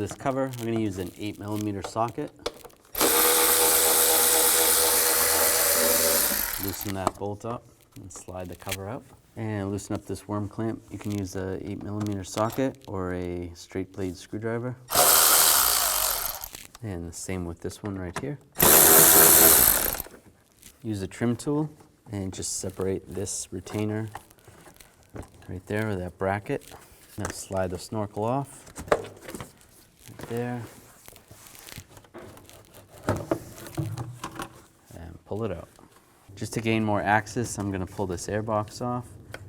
this cover, we're going to use an 8mm socket. Loosen that bolt up and slide the cover out. And loosen up this worm clamp. You can use a 8mm socket or a straight blade screwdriver. And the same with this one right here. Use a trim tool and just separate this retainer right there with that bracket. Now slide the snorkel off right there and pull it out. Just to gain more access, I'm going to pull this air box off,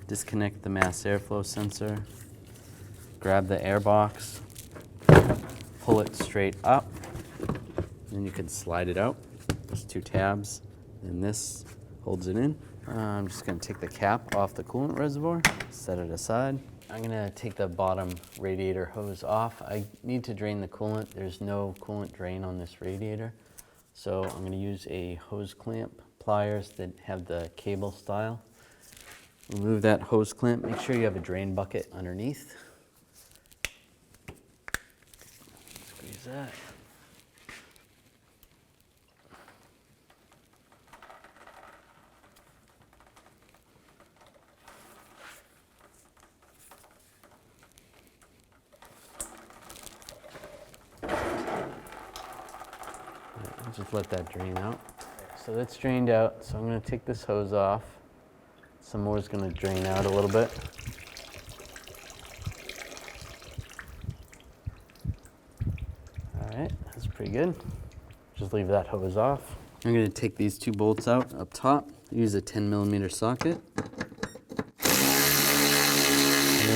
disconnect the mass airflow sensor, grab the air box, pull it straight up, and you can slide it out. There's 2 tabs, and this holds it in. I'm just going to take the cap off the coolant reservoir, set it aside. I'm going to take the bottom radiator hose off. I need to drain the coolant. There's no coolant drain on this radiator, so I'm going to use a hose clamp, pliers that have the cable style. Remove that hose clamp. Make sure you have a drain bucket underneath. Squeeze that. Just let that drain out. So that's drained out, so I'm going to take this hose off. Some more is going to drain out a little bit. All right, that's pretty good. Just leave that hose off. I'm going to take these 2 bolts out up top. Use a 10mm socket.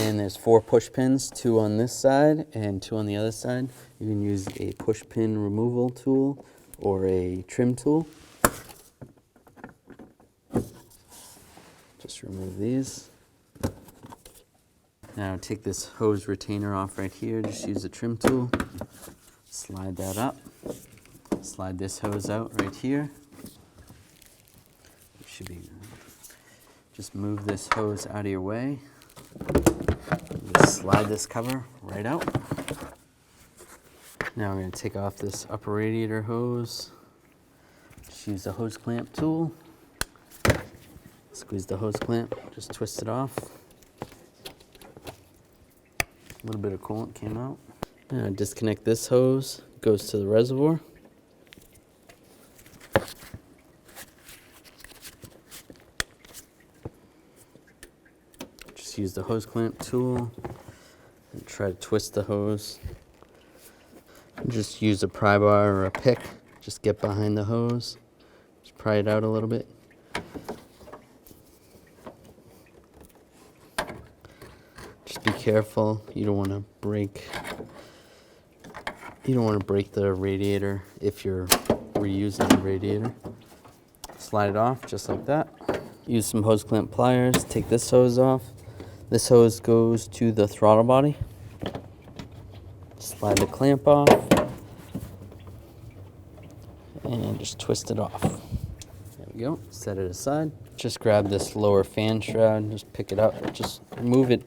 And there's 4 push pins, 2 on this side and 2 on the other side. You can use a push pin removal tool or a trim tool. Just remove these. Now take this hose retainer off right here. Just use a trim tool. Slide that up. Slide this hose out right here. It should be. Just move this hose out of your way. Just slide this cover right out. Now we're going to take off this upper radiator hose. Just use the hose clamp tool. Squeeze the hose clamp, just twist it off. A little bit of coolant came out. Now disconnect this hose, goes to the reservoir. Just use the hose clamp tool and try to twist the hose. Just use a pry bar or a pick. Just get behind the hose. Just pry it out a little bit. Just be careful. You don't want to break the radiator if you're reusing the radiator. Slide it off just like that. Use some hose clamp pliers. Take this hose off. This hose goes to the throttle body. Slide the clamp off and just twist it off. There we go. Set it aside. Just grab this lower fan shroud, just pick it up, just move it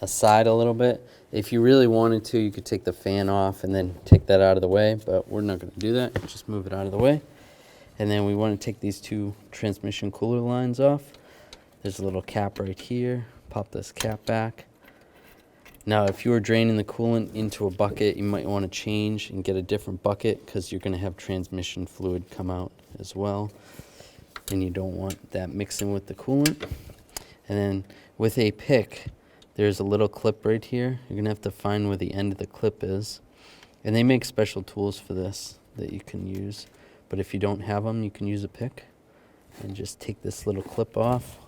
aside a little bit. If you really wanted to, you could take the fan off and then take that out of the way, but we're not going to do that. Just move it out of the way. And then we want to take these 2 transmission cooler lines off. There's a little cap right here. Pop this cap back. Now, if you were draining the coolant into a bucket, you might want to change and get a different bucket because you're going to have transmission fluid come out as well. And you don't want that mixing with the coolant. And then with a pick, there's a little clip right here. You're going to have to find where the end of the clip is. And they make special tools for this that you can use. But if you don't have them, you can use a pick. And just take this little clip off.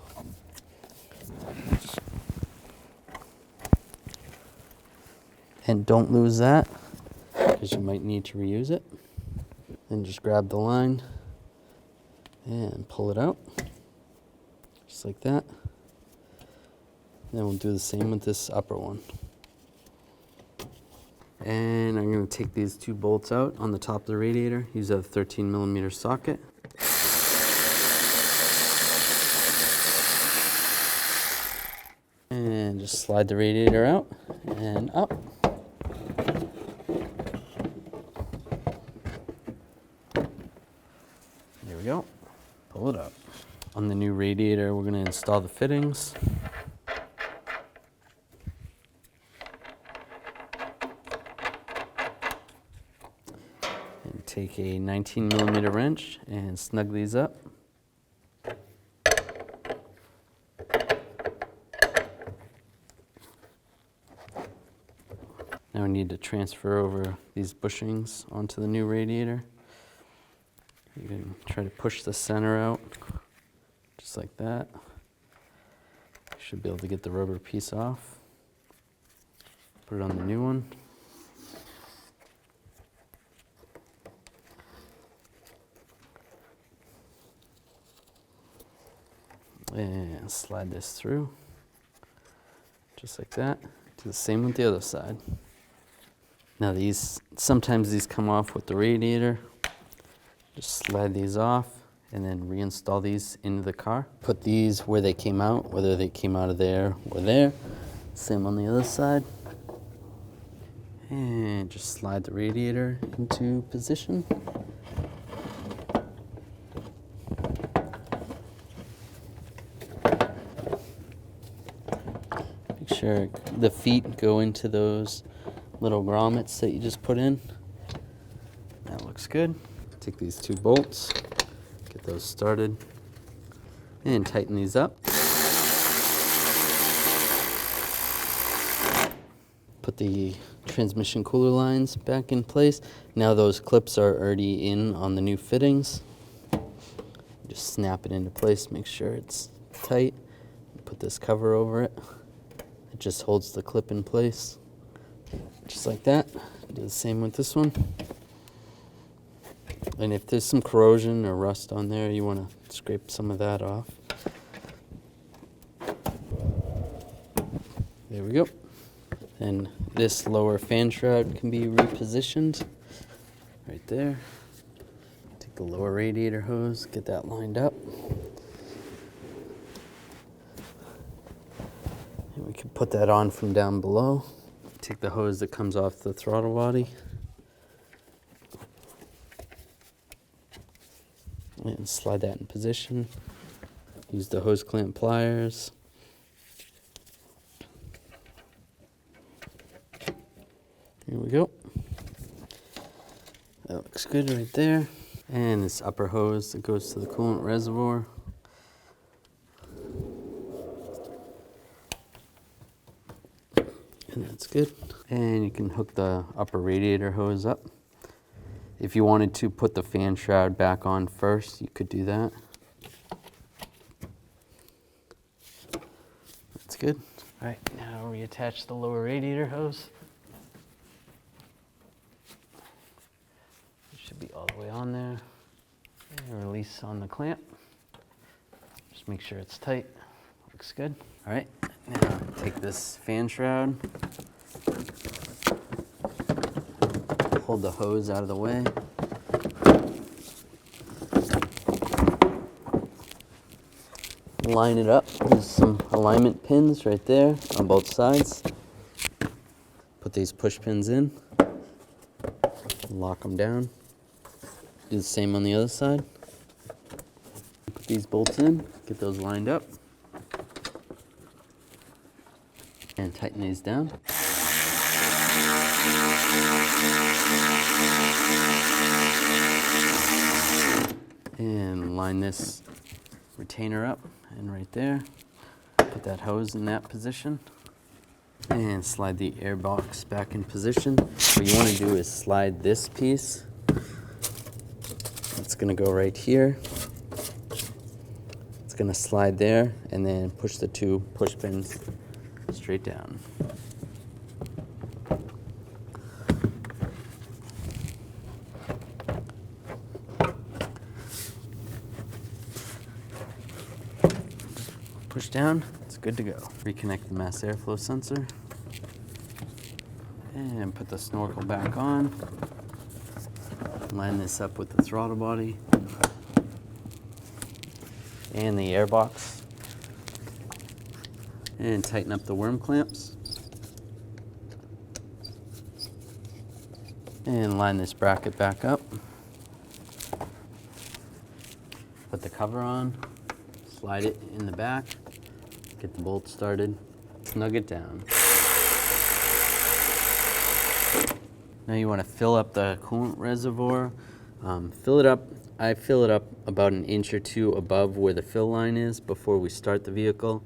And don't lose that, because you might need to reuse it. Then just grab the line and pull it out, just like that. Then we'll do the same with this upper one. And I'm going to take these 2 bolts out on the top of the radiator. Use a 13mm socket. And just slide the radiator out and up. go. Pull it up. On the new radiator, we're going to install the fittings. And take a 19mm wrench and snug these up. Now we need to transfer over these bushings onto the new radiator. You can try to push the center out, just like that. You should be able to get the rubber piece off. Put it on the new one. And slide this through, just like that. Do the same with the other side. Now sometimes these come off with the radiator. Just slide these off and then reinstall these into the car. Put these where they came out, whether they came out of there or there. Same on the other side. And just slide the radiator into position. Make sure the feet go into those little grommets that you just put in. That looks good. Take these 2 bolts, get those started, and tighten these up. Put the transmission cooler lines back in place. Now those clips are already in on the new fittings. Just snap it into place, make sure it's tight. Put this cover over it. It just holds the clip in place, just like that. Do the same with this one. And if there's some corrosion or rust on there, you want to scrape some of that off. There we go. And this lower fan shroud can be repositioned right there. Take the lower radiator hose, get that lined up. And we can put that on from down below. Take the hose that comes off the throttle body. And slide that in position. Use the hose clamp pliers. Here we go. That looks good right there. And this upper hose that goes to the coolant reservoir. And that's good. And you can hook the upper radiator hose up. If you wanted to put the fan shroud back on first, you could do that. That's good. All right, now reattach the lower radiator hose. It should be all the way on there. And release on the clamp. Just make sure it's tight. Looks good. All right, now take this fan shroud. Hold the hose out of the way. Line it up. There's some alignment pins right there on both sides. Put these push pins in. Lock them down. Do the same on the other side. Put these bolts in. Get those lined up. And tighten these down. And line this retainer up and right there. Put that hose in that position. And slide the air box back in position. What you want to do is slide this piece. It's going to go right here. It's going to slide there and then push the 2 push pins straight down. Push down, it's good to go. Reconnect the mass airflow sensor. And put the snorkel back on. Line this up with the throttle body. And the air box. And tighten up the worm clamps. And line this bracket back up. Put the cover on, slide it in the back, get the bolt started, snug it down. Now you want to fill up the coolant reservoir. Fill it up. I fill it up about an inch or two above where the fill line is before we start the vehicle.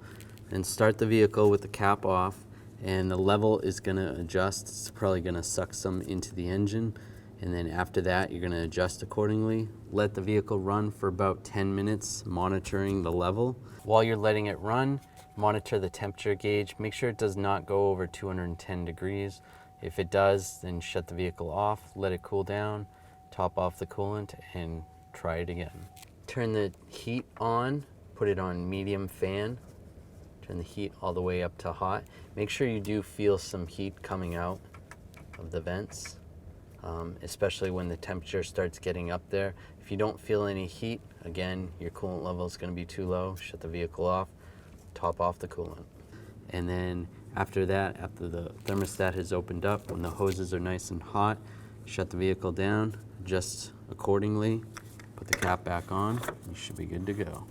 And start the vehicle with the cap off, and the level is going to adjust. It's probably going to suck some into the engine, and then after that you're going to adjust accordingly. Let the vehicle run for about 10 minutes, monitoring the level. While you're letting it run, monitor the temperature gauge. Make sure it does not go over 210 degrees. If it does, then shut the vehicle off, let it cool down, top off the coolant, and try it again. Turn the heat on, put it on medium fan. Turn the heat all the way up to hot. Make sure you do feel some heat coming out of the vents, especially when the temperature starts getting up there. If you don't feel any heat, again, your coolant level is going to be too low. Shut the vehicle off, top off the coolant. And then after that, after the thermostat has opened up, when the hoses are nice and hot, shut the vehicle down, adjust accordingly, put the cap back on, you should be good to go.